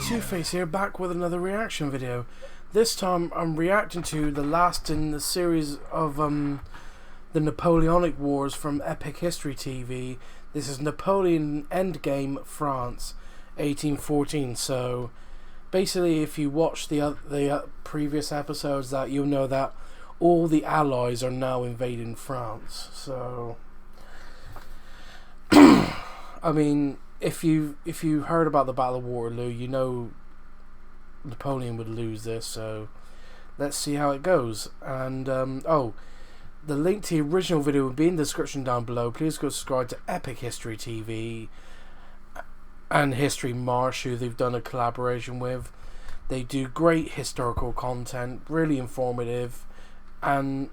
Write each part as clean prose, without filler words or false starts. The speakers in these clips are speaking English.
Two-Face here, back with another reaction video. This time I'm reacting to the last in the series of the Napoleonic Wars from Epic History TV. This is Napoleon Endgame France, 1814. So basically, if you watch the previous episodes, that you'll know that all the Allies are now invading France. So I mean, if you heard about the Battle of Waterloo, you know Napoleon would lose this, so let's see how it goes. And the link to the original video will be in the description down below. Please go subscribe to Epic History TV and History Marsh, who they've done a collaboration with. They do great historical content, really informative, and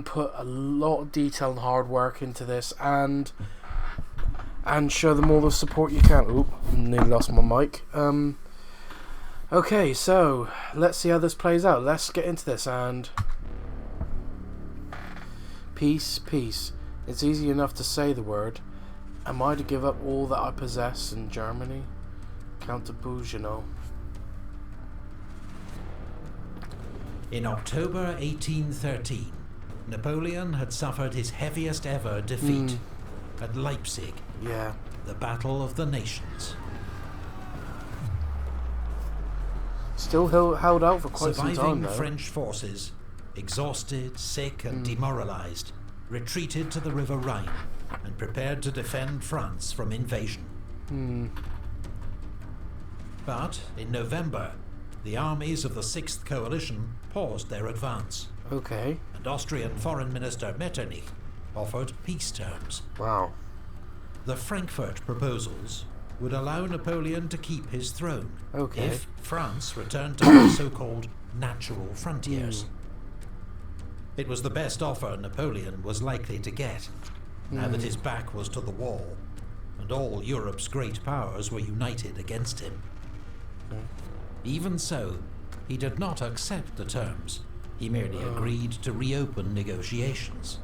put a lot of detail and hard work into this, and show them all the support you can. Oop, nearly lost my mic. Okay, so let's see how this plays out. Let's get into this. And peace, peace. It's easy enough to say the word. Am I to give up all that I possess in Germany? Count de Blücher. In October 1813, Napoleon had suffered his heaviest ever defeat at Leipzig. Yeah. The Battle of the Nations. Still held out for quite some time, Surviving though. French forces, exhausted, sick and demoralized, retreated to the River Rhine and prepared to defend France from invasion. But in November, the armies of the Sixth Coalition paused their advance. Okay. And Austrian Foreign Minister Metternich offered peace terms. Wow. The Frankfurt proposals would allow Napoleon to keep his throne if France returned to her so-called natural frontiers. It was the best offer Napoleon was likely to get, now that his back was to the wall, and all Europe's great powers were united against him. Even so, he did not accept the terms. He merely agreed to reopen negotiations.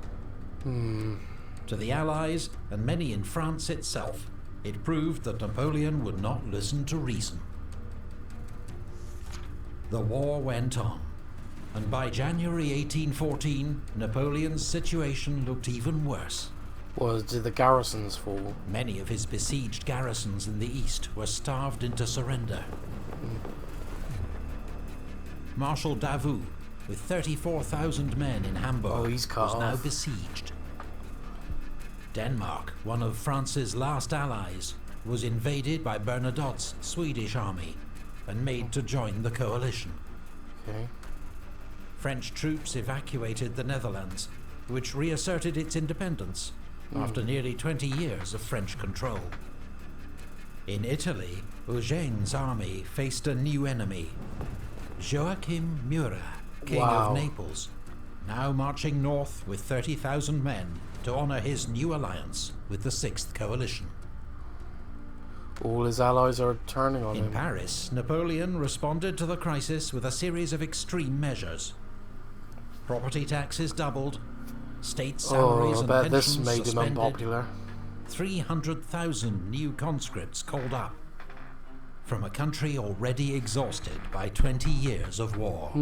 To the Allies, and many in France itself, it proved that Napoleon would not listen to reason. The war went on, and by January 1814, Napoleon's situation looked even worse. Did the garrisons fall? Many of his besieged garrisons in the east were starved into surrender. Marshal Davout, with 34,000 men in Hamburg, was now besieged. Denmark, one of France's last allies, was invaded by Bernadotte's Swedish army and made to join the coalition. French troops evacuated the Netherlands, which reasserted its independence after nearly 20 years of French control. In Italy, Eugene's army faced a new enemy, Joachim Murat, King of Naples, now marching north with 30,000 men to honor his new alliance with the Sixth Coalition. All his allies are turning on him. In Paris, Napoleon responded to the crisis with a series of extreme measures. Property taxes doubled, state salaries and pensions this made suspended, him unpopular. 300,000 new conscripts called up from a country already exhausted by 20 years of war.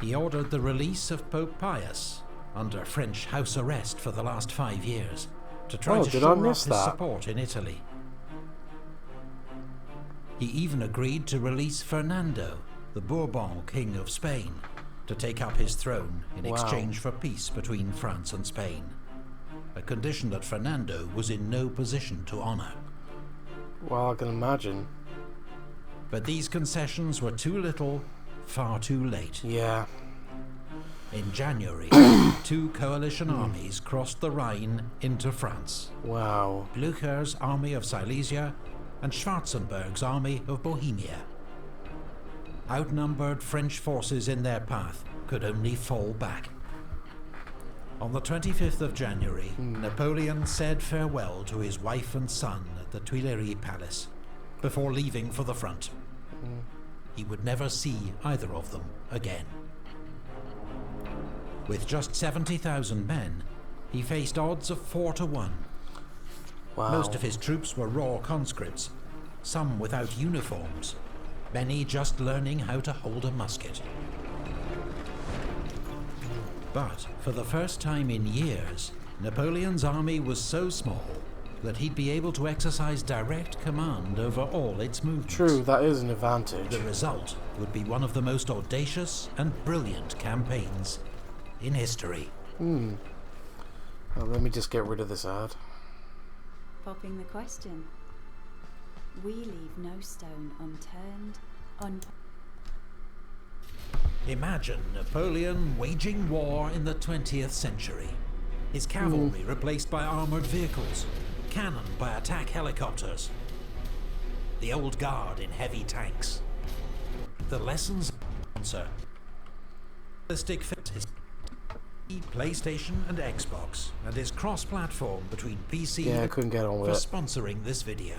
He ordered the release of Pope Pius, under French house arrest for the last 5 years, to try to shore up his support in Italy. He even agreed to release Fernando, the Bourbon King of Spain, to take up his throne in exchange for peace between France and Spain, a condition that Fernando was in no position to honor. Well, I can imagine. But these concessions were too little, far too late. Yeah. In January, two coalition armies crossed the Rhine into France. Wow. Blücher's army of Silesia and Schwarzenberg's army of Bohemia. Outnumbered French forces in their path could only fall back. On the 25th of January, Napoleon said farewell to his wife and son at the Tuileries Palace before leaving for the front. He would never see either of them again. With just 70,000 men, he faced odds of 4-1. Wow. Most of his troops were raw conscripts, some without uniforms, many just learning how to hold a musket. But for the first time in years, Napoleon's army was so small that he'd be able to exercise direct command over all its movements. True, that is an advantage. The result would be one of the most audacious and brilliant campaigns in history. Well, let me just get rid of this ad. Popping the question. We leave no stone unturned. Imagine Napoleon waging war in the 20th century. His cavalry replaced by armored vehicles, cannon by attack helicopters, the old guard in heavy tanks. The lessons answer. Realistic fit his PlayStation and Xbox, and his cross-platform between PC Yeah, I couldn't get on with for it. sponsoring this video.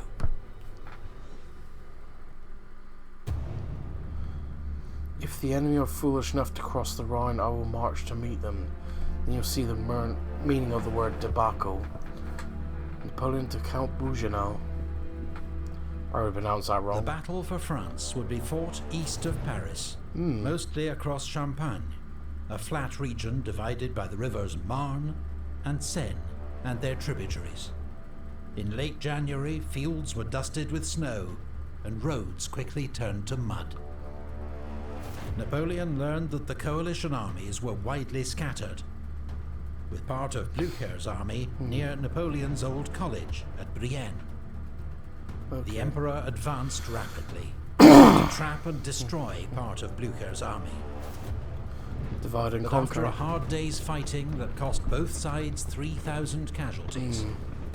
If the enemy are foolish enough to cross the Rhine, I will march to meet them. Then you'll see the meaning of the word debacle. Napoleon to Count Blücher. I would pronounce that wrong. The battle for France would be fought east of Paris, mostly across Champagne, a flat region divided by the rivers Marne and Seine and their tributaries. In late January, fields were dusted with snow and roads quickly turned to mud. Napoleon learned that the coalition armies were widely scattered, with part of Blücher's army near Napoleon's old college at Brienne. Okay. The Emperor advanced rapidly to trap and destroy part of Blücher's army. Divide and But conquer. after a hard day's fighting that cost both sides 3,000 casualties,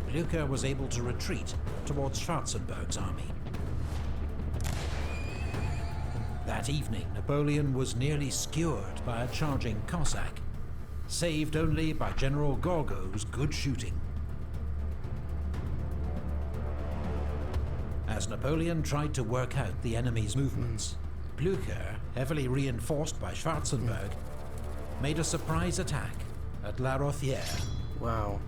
Blücher was able to retreat towards Schwarzenberg's army. That evening, Napoleon was nearly skewered by a charging Cossack, saved only by General Gorgo's good shooting. As Napoleon tried to work out the enemy's movements, Blücher, heavily reinforced by Schwarzenberg, made a surprise attack at La Rothière. Wow.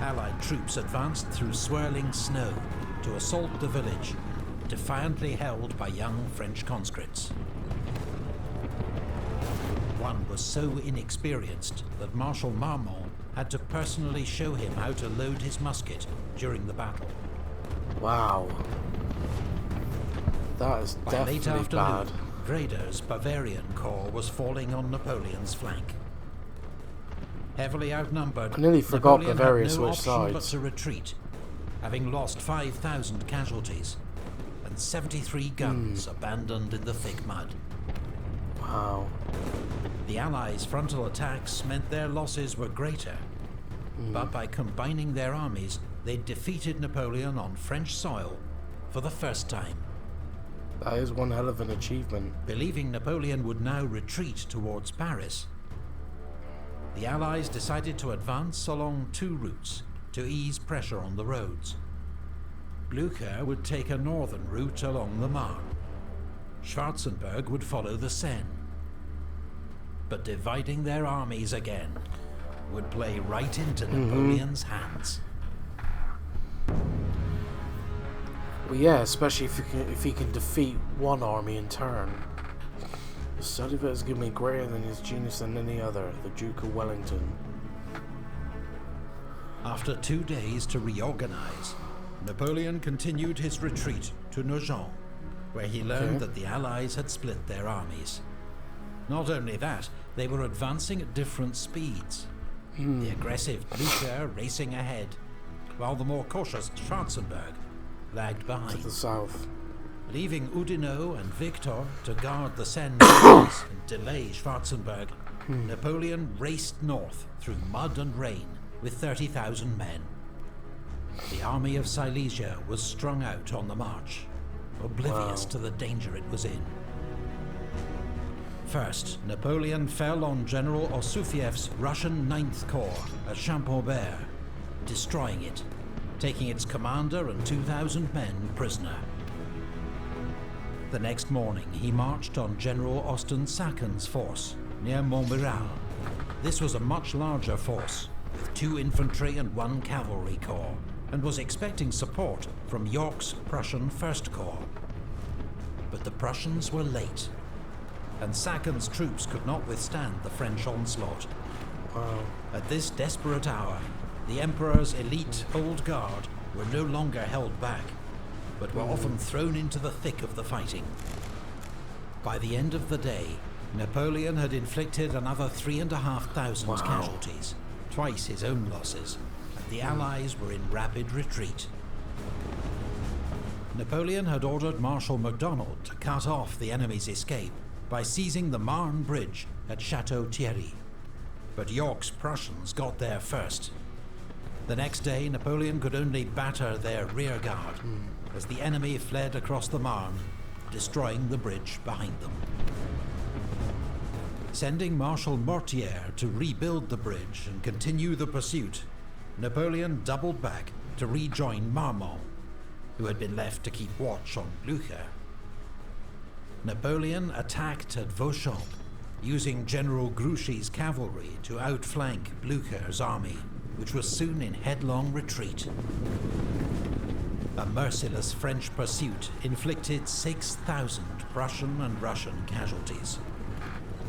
Allied troops advanced through swirling snow to assault the village, defiantly held by young French conscripts. One was so inexperienced that Marshal Marmont had to personally show him how to load his musket during the battle. Wow. That is By late definitely afternoon, bad. Rader's Bavarian Corps was falling on Napoleon's flank. Heavily outnumbered, I nearly forgot Napoleon Bavaria had no switched option but sides. to retreat, having lost 5,000 casualties and 73 guns abandoned in the thick mud. Wow. The Allies' frontal attacks meant their losses were greater, but by combining their armies, they defeated Napoleon on French soil for the first time. That is one hell of an achievement. Believing Napoleon would now retreat towards Paris, the Allies decided to advance along two routes to ease pressure on the roads. Blücher would take a northern route along the Marne. Schwarzenberg would follow the Seine. But dividing their armies again would play right into Napoleon's hands. Well, yeah, especially if he can defeat one army in turn. The study of it has given me greater than his genius than any other, the Duke of Wellington. After 2 days to reorganize, Napoleon continued his retreat to Nogent, where he learned that the Allies had split their armies. Not only that, they were advancing at different speeds. The aggressive Blücher racing ahead, while the more cautious Schwarzenberg lagged To behind. the south. Leaving Oudinot and Victor to guard the Seine valleys and delay Schwarzenberg, Napoleon raced north through mud and rain with 30,000 men. The army of Silesia was strung out on the march, oblivious to the danger it was in. First, Napoleon fell on General Ossouffiev's Russian 9th Corps at Chaumont, destroying it, taking its commander and 2,000 men prisoner. The next morning, he marched on General Austin Sacken's force near Montmiral. This was a much larger force, with 2 infantry and 1 cavalry corps, and was expecting support from York's Prussian First Corps. But the Prussians were late, and Sacken's troops could not withstand the French onslaught. At this desperate hour, the Emperor's elite Old Guard were no longer held back, but were often thrown into the thick of the fighting. By the end of the day, Napoleon had inflicted another 3,500 casualties, twice his own losses, and the Allies were in rapid retreat. Napoleon had ordered Marshal MacDonald to cut off the enemy's escape by seizing the Marne Bridge at Chateau Thierry. But York's Prussians got there first. The next day, Napoleon could only batter their rear guard as the enemy fled across the Marne, destroying the bridge behind them. Sending Marshal Mortier to rebuild the bridge and continue the pursuit, Napoleon doubled back to rejoin Marmont, who had been left to keep watch on Blücher. Napoleon attacked at Vauchamp, using General Grouchy's cavalry to outflank Blücher's army, which was soon in headlong retreat. A merciless French pursuit inflicted 6,000 Prussian and Russian casualties.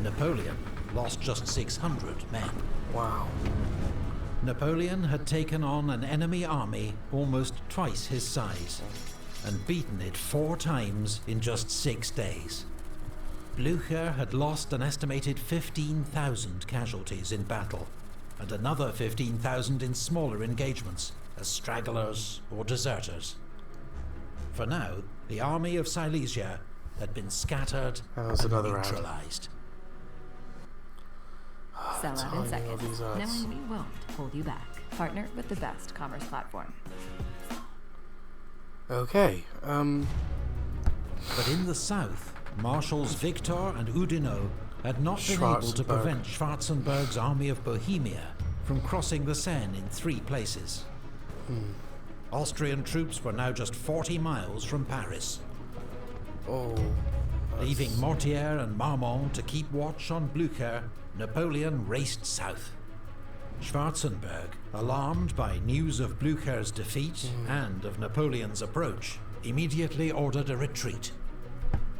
Napoleon lost just 600 men. Wow. Napoleon had taken on an enemy army almost twice his size, and beaten it 4 times in just 6 days. Blücher had lost an estimated 15,000 casualties in battle, and another 15,000 in smaller engagements, as stragglers or deserters. For now, the army of Silesia had been scattered and neutralized. Sell out in seconds, knowing we won't hold you back. Partner with the best commerce platform. Okay, But in the south, Marshals Victor and Oudinot had not been able to prevent Schwarzenberg's army of Bohemia from crossing the Seine in 3 places. Austrian troops were now just 40 miles from Paris. Leaving Mortier and Marmont to keep watch on Blücher, Napoleon raced south. Schwarzenberg, alarmed by news of Blücher's defeat and of Napoleon's approach, immediately ordered a retreat.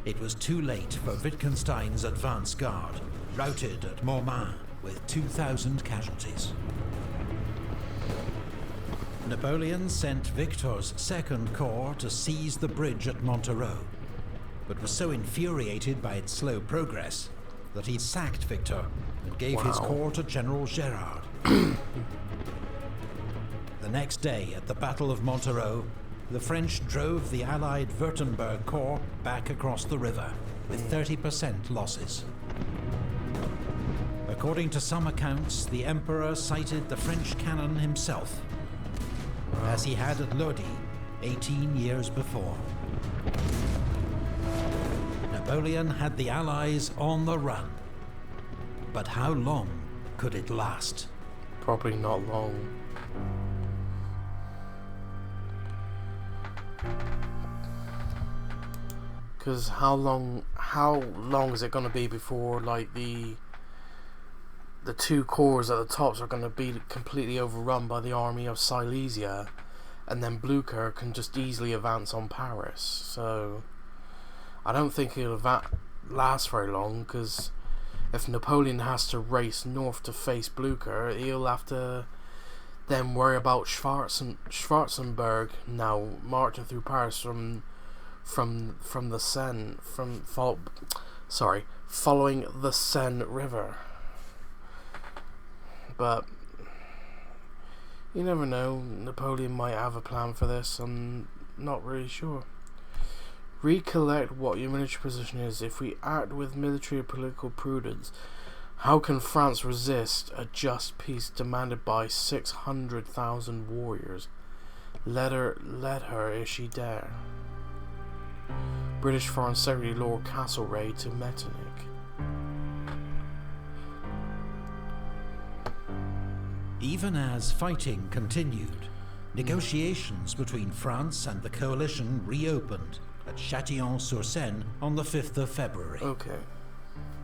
It was too late for Wittgenstein's advance guard, routed at Montmain with 2,000 casualties. Napoleon sent Victor's Second Corps to seize the bridge at Montereau, but was so infuriated by its slow progress that he sacked Victor and gave his corps to General Gérard. The next day, at the Battle of Montereau, the French drove the Allied Württemberg Corps back across the river, with 30% losses. According to some accounts, the Emperor sighted the French cannon himself, as he had at Lodi 18 years before. Napoleon had the Allies on the run. But how long could it last? Probably not long. Because how long is it going to be before, like, the 2 corps at the tops are going to be completely overrun by the army of Silesia, and then Blücher can just easily advance on Paris? So I don't think it'll last very long, because if Napoleon has to race north to face Blücher, he'll have to then worry about Schwarzenberg now marching through Paris from the Seine, following the Seine River. But you never know, Napoleon might have a plan for this. I'm not really sure. Recollect what your military position is. If we act with military or political prudence, how can France resist a just peace demanded by 600,000 warriors? Let her if she dare. British Foreign Secretary Lord Castlereagh to Metternich. Even as fighting continued, negotiations between France and the coalition reopened at at Châtillon-sur-Seine on the 5th of February. Okay.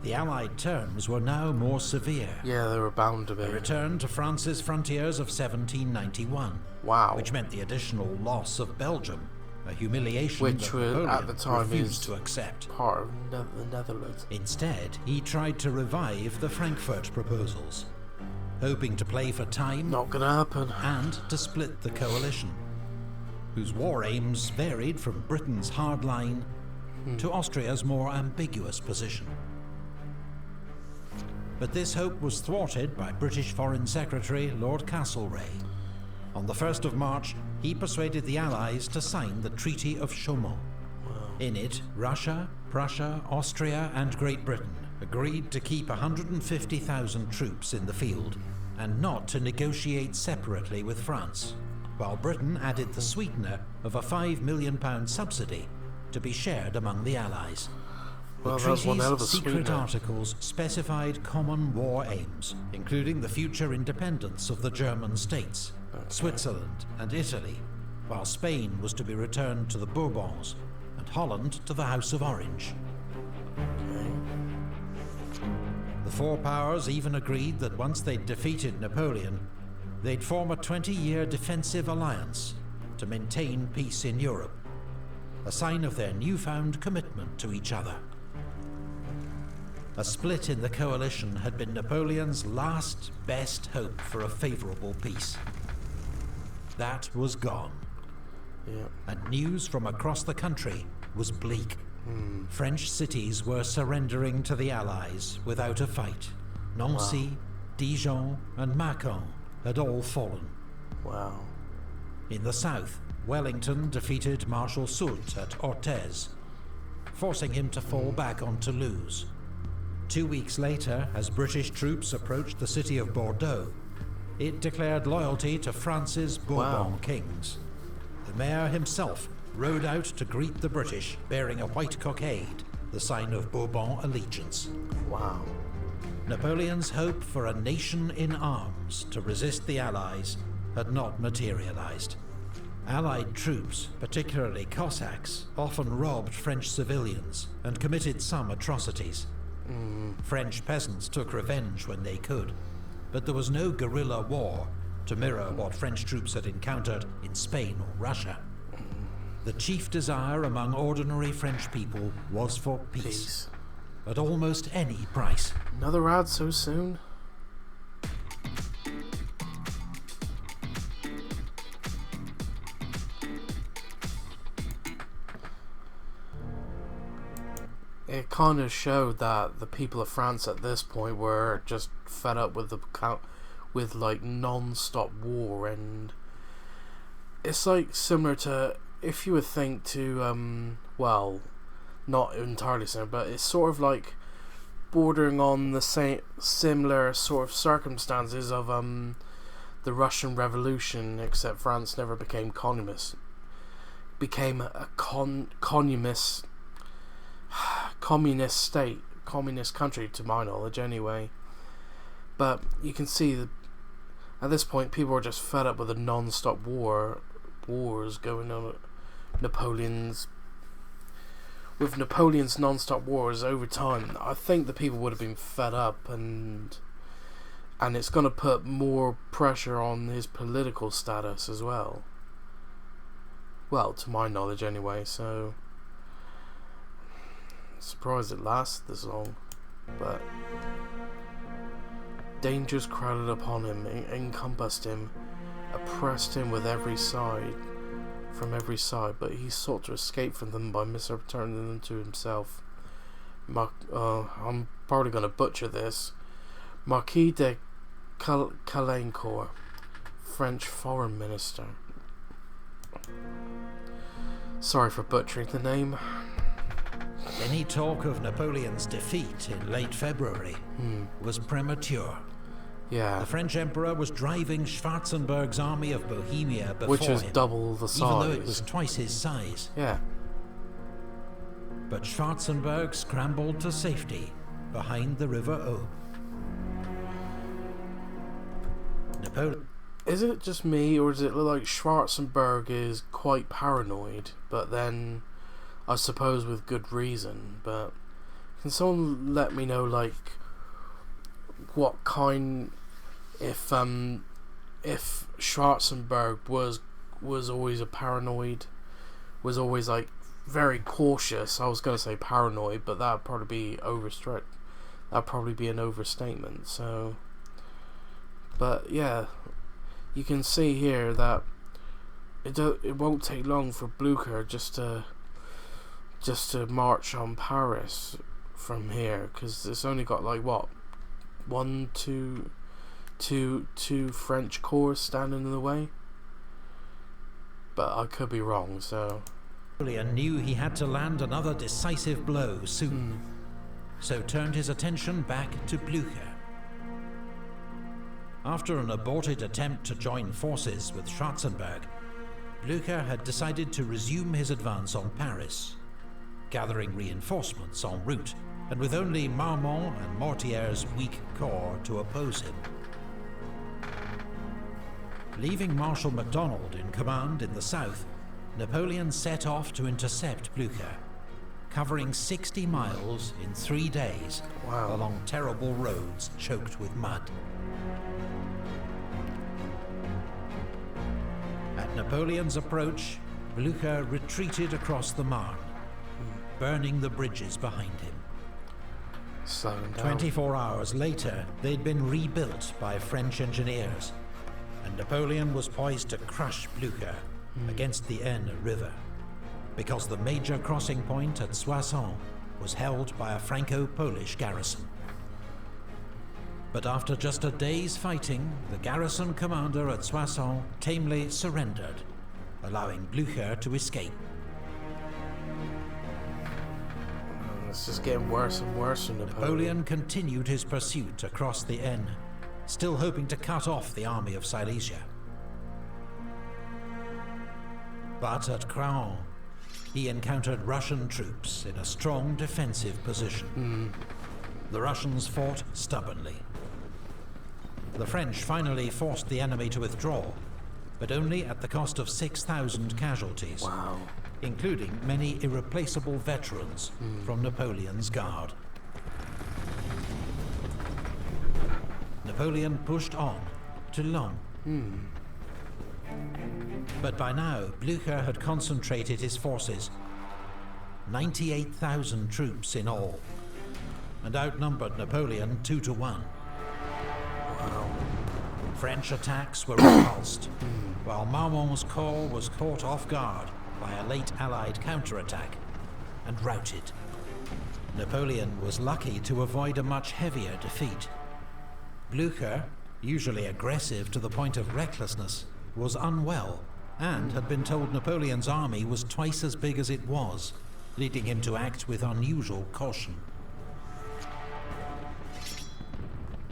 The Allied terms were now more severe. Yeah, they were bound to be. A return to France's frontiers of 1791. Wow. Which meant the additional loss of Belgium, a humiliation which that Napoleon at the time refused to accept. Part of the Netherlands. Instead, he tried to revive the Frankfurt proposals, hoping to play for time. Not gonna happen. And to split the coalition, whose war aims varied from Britain's hard line to Austria's more ambiguous position. But this hope was thwarted by British Foreign Secretary Lord Castlereagh. On the 1st of March, he persuaded the Allies to sign the Treaty of Chaumont. Wow. In it, Russia, Prussia, Austria and Great Britain agreed to keep 150,000 troops in the field and not to negotiate separately with France, while Britain added the sweetener of a £5 million subsidy to be shared among the Allies. Well, The treaty's secret articles specified common war aims, including the future independence of the German states, Switzerland and Italy, while Spain was to be returned to the Bourbons and Holland to the House of Orange. The four powers even agreed that once they'd defeated Napoleon, they'd form a 20-year defensive alliance to maintain peace in Europe, a sign of their newfound commitment to each other. A split in the coalition had been Napoleon's last best hope for a favourable peace. That was gone. Yeah. And news from across the country was bleak. French cities were surrendering to the Allies without a fight. Nancy, Dijon and Mâcon had all fallen. Wow. In the south, Wellington defeated Marshal Soult at Orthez, forcing him to fall back on Toulouse. 2 weeks later, as British troops approached the city of Bordeaux, it declared loyalty to France's Bourbon kings. The mayor himself rode out to greet the British, bearing a white cockade, the sign of Bourbon allegiance. Wow. Napoleon's hope for a nation in arms to resist the Allies had not materialized. Allied troops, particularly Cossacks, often robbed French civilians and committed some atrocities. French peasants took revenge when they could, but there was no guerrilla war to mirror what French troops had encountered in Spain or Russia. The chief desire among ordinary French people was for peace. At almost any price. Another ad so soon? It kind of showed that the people of France at this point were just fed up with with like non-stop war, and it's like similar to, if you would think to well, not entirely similar, but it's sort of like bordering on the same similar sort of circumstances of the Russian Revolution, except France never became communist. Became a communist state, communist country, to my knowledge anyway. But you can see that at this point people are just fed up with the non-stop wars going on. Napoleon's non-stop wars over time. I think the people would have been fed up, and it's going to put more pressure on his political status as well. Well, to my knowledge anyway, so surprised it lasted this long. But dangers crowded upon him, encompassed him, oppressed him with from every side, but he sought to escape from them by misreturning them to himself. I'm probably going to butcher this. Marquis de Caulaincourt, French foreign minister. Sorry for butchering the name. Any talk of Napoleon's defeat in late February was premature. Yeah. The French Emperor was driving Schwarzenberg's army of Bohemia before which is him, double the size. even though it was twice his size. Yeah. But Schwarzenberg scrambled to safety behind the River Aube. Napoleon... Is it just me, or does it look like Schwarzenberg is quite paranoid, but then I suppose with good reason, but can someone let me know, like, what kind, if Schwarzenberg was always a paranoid, was always like very cautious. I was gonna say paranoid, but that'd probably be overstretched. That'd probably be an overstatement. So, but yeah, you can see here that it won't take long for Blücher just to march on Paris from here, because it's only got like what, two French corps standing in the way. But I could be wrong. So Napoleon knew he had to land another decisive blow soon, so turned his attention back to Blücher. After an aborted attempt to join forces with Schwarzenberg, Blücher had decided to resume his advance on Paris, gathering reinforcements en route, and with only Marmont and Mortier's weak corps to oppose him. Leaving Marshal MacDonald in command in the south, Napoleon set off to intercept Blücher, covering 60 miles in 3 days along terrible roads choked with mud. At Napoleon's approach, Blücher retreated across the Marne, burning the bridges behind him. 24 hours later, they'd been rebuilt by French engineers, and Napoleon was poised to crush Blücher against the Aisne River, because the major crossing point at Soissons was held by a Franco-Polish garrison. But after just a day's fighting, the garrison commander at Soissons tamely surrendered, allowing Blücher to escape. It's just getting worse and worse for Napoleon continued his pursuit across the Aisne, still hoping to cut off the army of Silesia. But at Chaumont, he encountered Russian troops in a strong defensive position. The Russians fought stubbornly. The French finally forced the enemy to withdraw, but only at the cost of 6,000 casualties, including many irreplaceable veterans from Napoleon's guard. Napoleon pushed on to Laon. But by now, Blücher had concentrated his forces, 98,000 troops in all, and outnumbered Napoleon 2 to 1. French attacks were repulsed, while Marmont's corps was caught off guard by a late Allied counterattack and routed. Napoleon was lucky to avoid a much heavier defeat. Blücher, usually aggressive to the point of recklessness, was unwell and had been told Napoleon's army was twice as big as it was, leading him to act with unusual caution.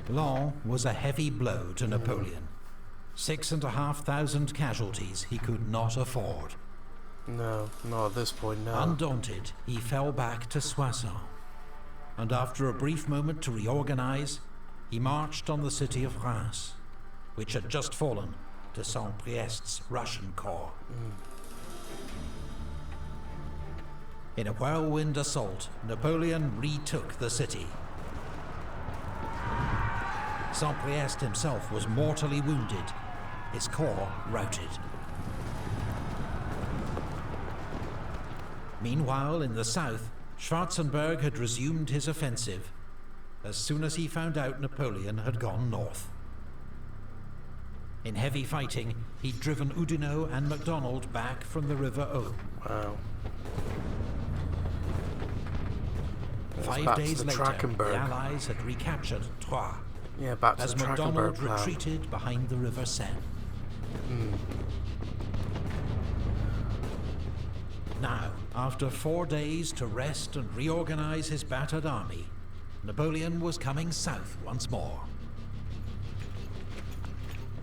Laon was a heavy blow to Napoleon. 6,500 casualties he could not afford. No, not at this point, no. Undaunted, he fell back to Soissons, and after a brief moment to reorganize, he marched on the city of Reims, which had just fallen to Saint-Priest's Russian corps. In a whirlwind assault, Napoleon retook the city. Saint-Priest himself was mortally wounded, his corps routed. Meanwhile, in the south, Schwarzenberg had resumed his offensive as soon as he found out Napoleon had gone north. In heavy fighting, he'd driven Oudinot and MacDonald back from the River Aube. 5 days later, the Allies had recaptured Troyes, as MacDonald retreated behind the River Seine. Now, after 4 days to rest and reorganize his battered army, Napoleon was coming south once more.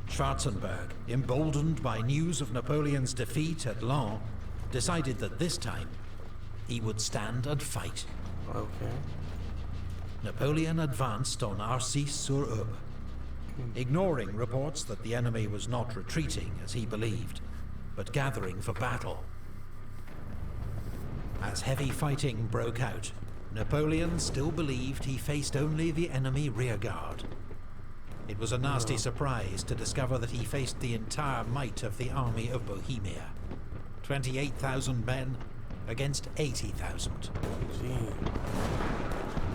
Schwarzenberg, emboldened by news of Napoleon's defeat at Laon, decided that this time he would stand and fight. Napoleon advanced on Arcis-sur-Aube, ignoring reports that the enemy was not retreating as he believed, but gathering for battle. As heavy fighting broke out, Napoleon still believed he faced only the enemy rearguard. It was a nasty surprise to discover that he faced the entire might of the army of Bohemia. 28,000 men against 80,000.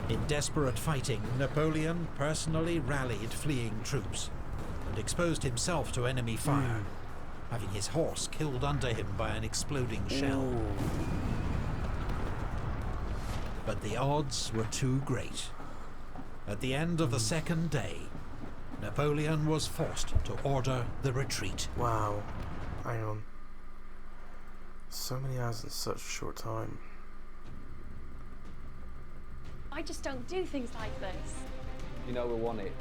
In desperate fighting, Napoleon personally rallied fleeing troops and exposed himself to enemy fire, having his horse killed under him by an exploding shell. But the odds were too great. At the end of the second day, Napoleon was forced to order the retreat. Wow. Hang on. So many hours in such a short time. I just don't do things like this. You know we want it.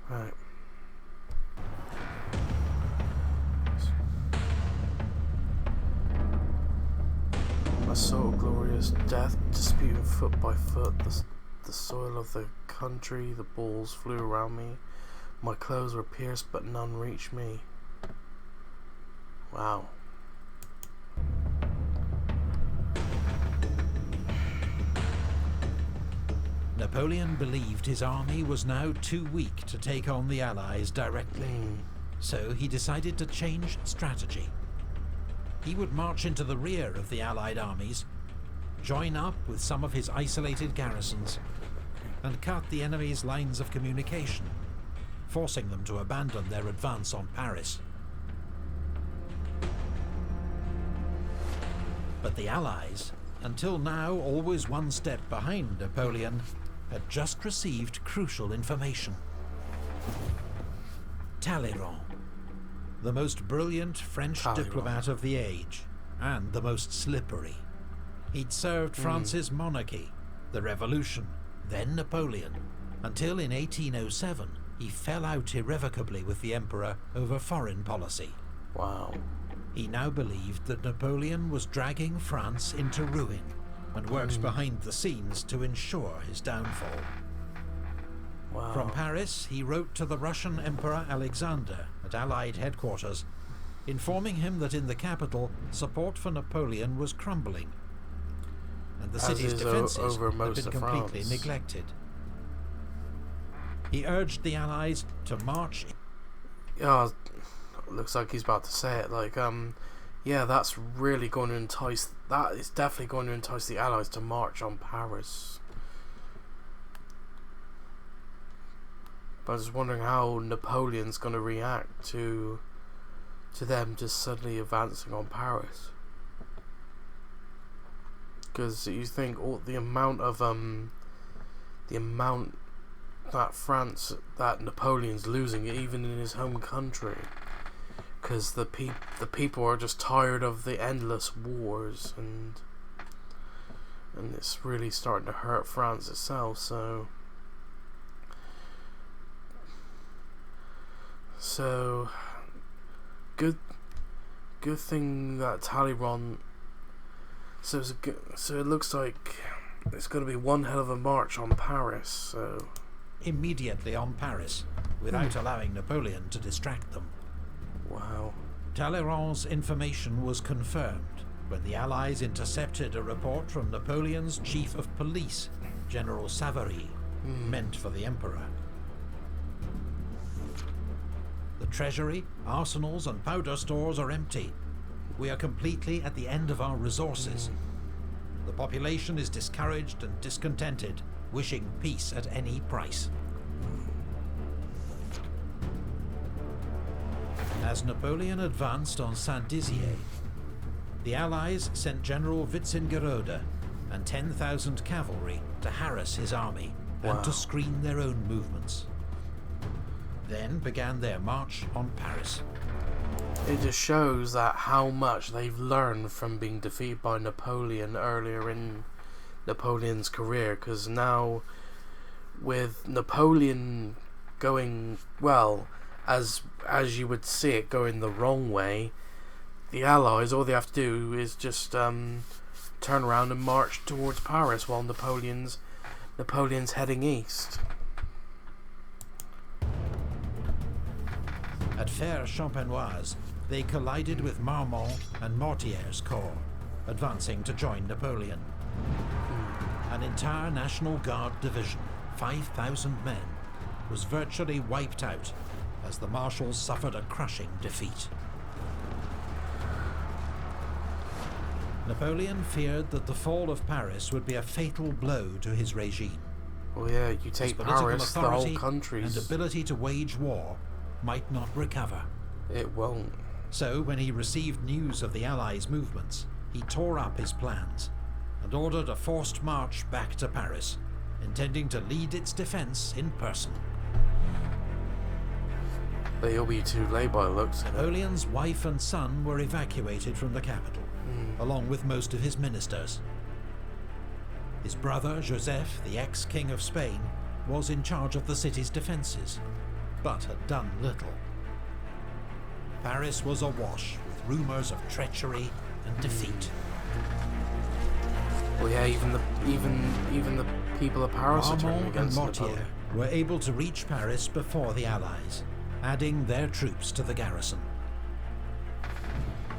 Right. I saw a glorious death, disputing foot by foot the soil of the country. The balls flew around me. My clothes were pierced, but none reached me. Wow. Napoleon believed his army was now too weak to take on the Allies directly, so he decided to change strategy. He would march into the rear of the Allied armies, join up with some of his isolated garrisons, and cut the enemy's lines of communication, forcing them to abandon their advance on Paris. But the Allies, until now always one step behind Napoleon, had just received crucial information. Talleyrand, the most brilliant French diplomat of the age, and the most slippery. He'd served France's monarchy, the Revolution, then Napoleon, until in 1807 he fell out irrevocably with the Emperor over foreign policy. Wow. He now believed that Napoleon was dragging France into ruin, and worked behind the scenes to ensure his downfall. Wow. From Paris, he wrote to the Russian Emperor Alexander at Allied headquarters, informing him that in the capital, support for Napoleon was crumbling, and the city's defences had been completely neglected. He urged the Allies to march. Yeah, looks like he's about to say it. Like, yeah, that's really going to entice. That is definitely going to entice the Allies to march on Paris. But I was just wondering how Napoleon's going to react to them just suddenly advancing on Paris. Because you think all the amount that Napoleon's losing, even in his home country, because the people are just tired of the endless wars, and it's really starting to hurt France itself. So good thing that Talleyrand. So it looks like it's going to be one hell of a march on Paris. So immediately on Paris, without allowing Napoleon to distract them. Wow. Talleyrand's information was confirmed when the Allies intercepted a report from Napoleon's chief of police, General Savary, meant for the Emperor. The treasury, arsenals and powder stores are empty. We are completely at the end of our resources. The population is discouraged and discontented, wishing peace at any price. As Napoleon advanced on Saint-Dizier, the Allies sent General Witzengerode and 10,000 cavalry to harass his army and to screen their own movements. Then began their march on Paris. It just shows that how much they've learned from being defeated by Napoleon earlier in Napoleon's career, because now with Napoleon going, well, as you would see it going the wrong way, the Allies, all they have to do is just turn around and march towards Paris while Napoleon's heading east. At Fère Champenoise, they collided with Marmont and Mortier's corps, advancing to join Napoleon. An entire National Guard division, 5,000 men, was virtually wiped out as the marshals suffered a crushing defeat. Napoleon feared that the fall of Paris would be a fatal blow to his regime. Well, yeah, you take Paris, the whole country's... and ability to wage war might not recover. It won't. So, when he received news of the Allies' movements, he tore up his plans and ordered a forced march back to Paris, intending to lead its defense in person. But he'll be too late by the looks of it. Napoleon's wife and son were evacuated from the capital, along with most of his ministers. His brother, Joseph, the ex-king of Spain, was in charge of the city's defences, but had done little. Paris was awash with rumours of treachery and defeat. Well, yeah, even the people of Paris are turning against Napoleon. Were able to reach Paris before the Allies, adding their troops to the garrison.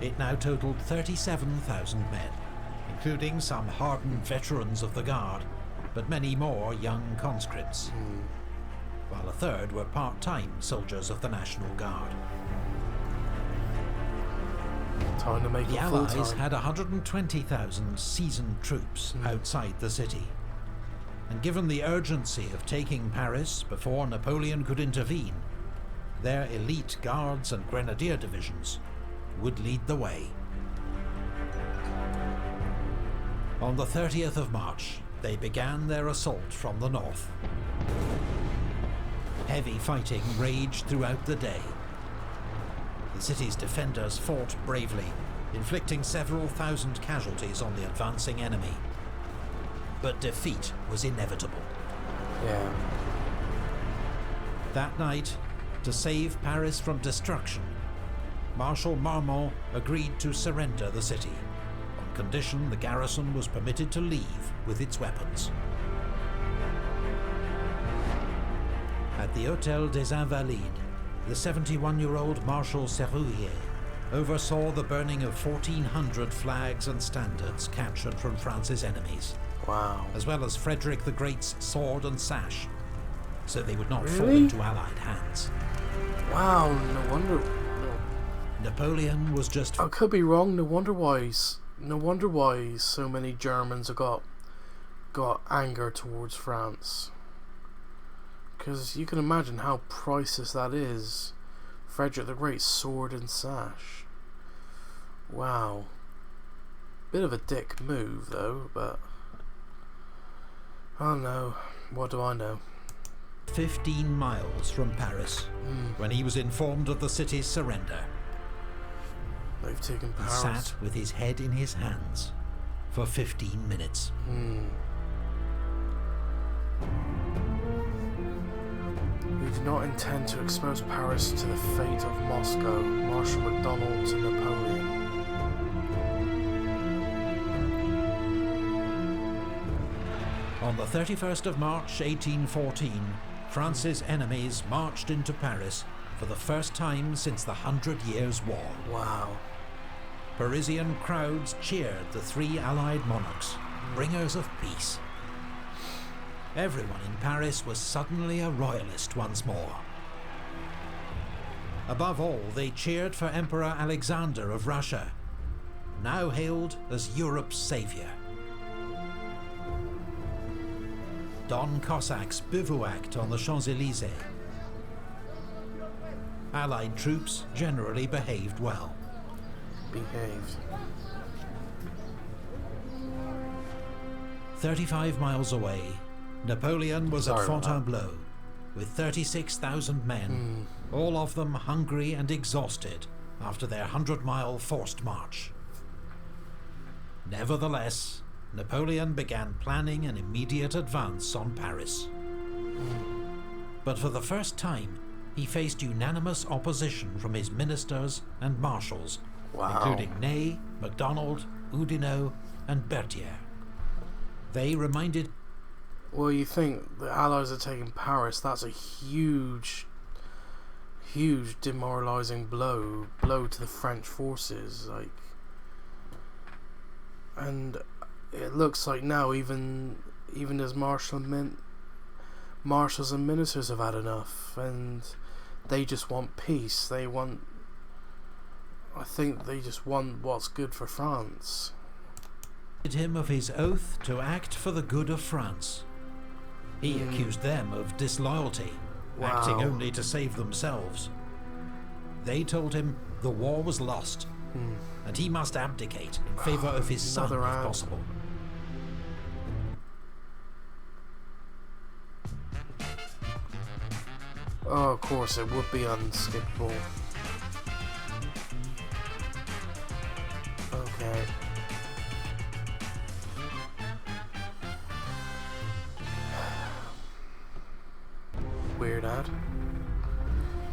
It now totaled 37,000 men, including some hardened veterans of the Guard, but many more young conscripts, while a third were part-time soldiers of the National Guard. Time to make the Allies had 120,000 seasoned troops outside the city, and given the urgency of taking Paris before Napoleon could intervene, their elite guards and grenadier divisions would lead the way. On the 30th of March, they began their assault from the north. Heavy fighting raged throughout the day. The city's defenders fought bravely, inflicting several thousand casualties on the advancing enemy. But defeat was inevitable. Yeah. That night, to save Paris from destruction, Marshal Marmont agreed to surrender the city, on condition the garrison was permitted to leave with its weapons. At the Hôtel des Invalides, the 71-year-old Marshal Serrurier oversaw the burning of 1,400 flags and standards captured from France's enemies. Wow. As well as Frederick the Great's sword and sash, so they would not fall into Allied hands. Wow, no wonder... Napoleon was just... I could be wrong. No wonder why so many Germans have got anger towards France. Because you can imagine how priceless that is. Frederick the Great's sword and sash. Wow. Bit of a dick move though, but... I don't know. What do I know? 15 miles from Paris, when he was informed of the city's surrender. They've taken Paris. He sat with his head in his hands for 15 minutes. We do not intend to expose Paris to the fate of Moscow. Marshal MacDonald to Napoleon. On the 31st of March 1814, France's enemies marched into Paris for the first time since the 100 Years' War. Wow. Parisian crowds cheered the three Allied monarchs, bringers of peace. Everyone in Paris was suddenly a royalist once more. Above all, they cheered for Emperor Alexander of Russia, now hailed as Europe's saviour. Don Cossacks bivouacked on the Champs-Élysées. Allied troops generally behaved well. Behaved. 35 miles away, Napoleon was at Fontainebleau with 36,000 men, all of them hungry and exhausted after their 100-mile forced march. Nevertheless, Napoleon began planning an immediate advance on Paris. But for the first time, he faced unanimous opposition from his ministers and marshals, including Ney, MacDonald, Oudinot, and Berthier. They reminded... Well, you think the Allies are taking Paris, that's a huge demoralizing blow to the French forces. Like, And it looks like now even his marshals and ministers have had enough, and they just want peace. I think they just want what's good for France. Him of his oath to act for the good of France. He accused them of disloyalty, acting only to save themselves. They told him the war was lost, and he must abdicate in favour of his son if possible. Oh, of course, it would be unskippable. Okay. Weird ad.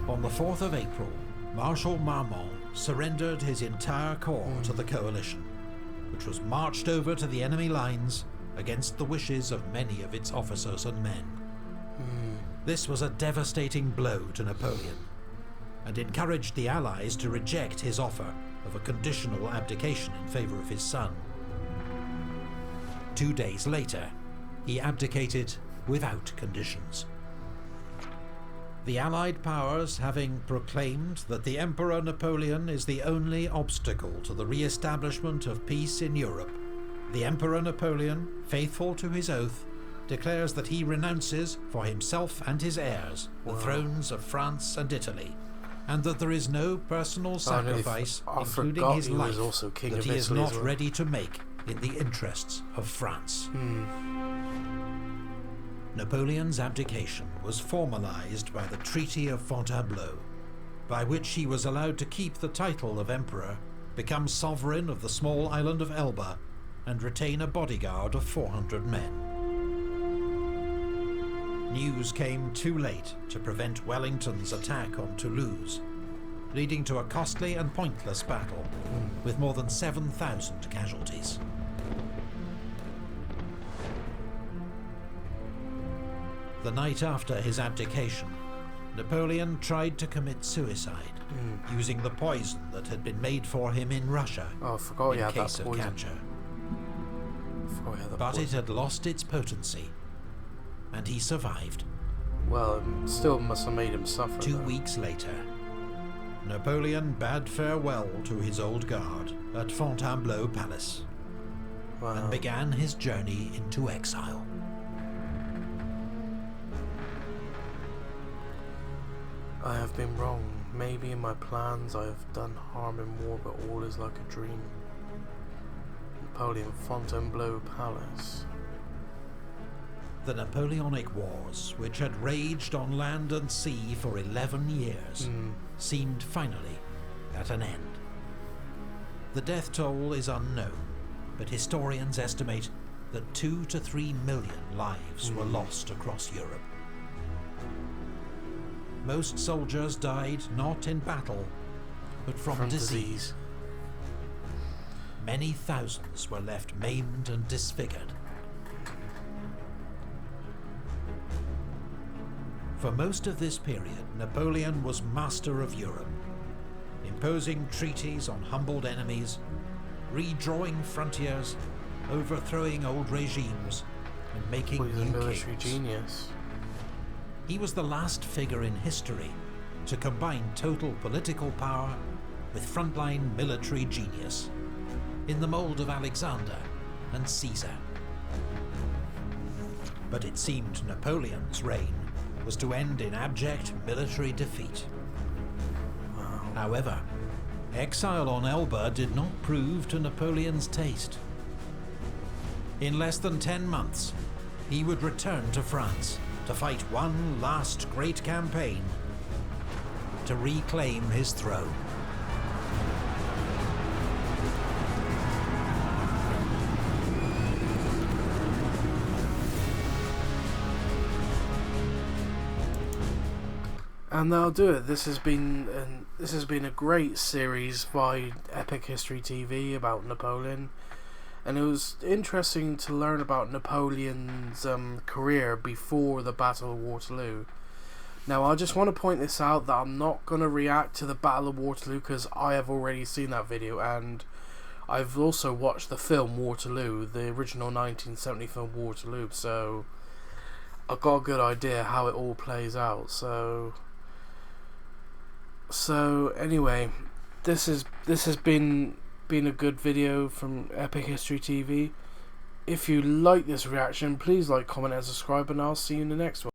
On the 4th of April, Marshal Marmont surrendered his entire corps to the coalition, which was marched over to the enemy lines against the wishes of many of its officers and men. This was a devastating blow to Napoleon, and encouraged the Allies to reject his offer of a conditional abdication in favour of his son. 2 days later, he abdicated without conditions. The Allied powers, having proclaimed that the Emperor Napoleon is the only obstacle to the re-establishment of peace in Europe, the Emperor Napoleon, faithful to his oath, declares that he renounces for himself and his heirs the thrones of France and Italy, and that there is no personal sacrifice, including his life, that he is not ready to make in the interests of France. Napoleon's abdication was formalized by the Treaty of Fontainebleau, by which he was allowed to keep the title of emperor, become sovereign of the small island of Elba, and retain a bodyguard of 400 men. News came too late to prevent Wellington's attack on Toulouse, leading to a costly and pointless battle, with more than 7,000 casualties. The night after his abdication, Napoleon tried to commit suicide, using the poison that had been made for him in Russia in case of capture. But it had lost its potency, and he survived. Well, it still must have made him suffer. 2 weeks later, Napoleon bade farewell to his old guard at Fontainebleau Palace, and began his journey into exile. I have been wrong. Maybe in my plans I have done harm in war, but all is like a dream. Napoleon, Fontainebleau Palace. The Napoleonic Wars, which had raged on land and sea for 11 years, seemed finally at an end. The death toll is unknown, but historians estimate that 2 to 3 million lives were lost across Europe. Most soldiers died not in battle, but from disease. Many thousands were left maimed and disfigured. For most of this period, Napoleon was master of Europe, imposing treaties on humbled enemies, redrawing frontiers, overthrowing old regimes, and making new military kings. Genius. He was the last figure in history to combine total political power with frontline military genius, in the mold of Alexander and Caesar. But it seemed Napoleon's reign was to end in abject military defeat. However, exile on Elba did not prove to Napoleon's taste. In less than 10 months, he would return to France to fight one last great campaign to reclaim his throne. And that'll do it. This has been a great series by Epic History TV about Napoleon, and it was interesting to learn about Napoleon's career before the Battle of Waterloo. Now, I just want to point this out that I'm not going to react to the Battle of Waterloo because I have already seen that video, and I've also watched the film Waterloo, the original 1970 film Waterloo, so I've got a good idea how it all plays out. So anyway, this has been a good video from Epic History TV. If you like this reaction, please like, comment and subscribe, and I'll see you in the next one.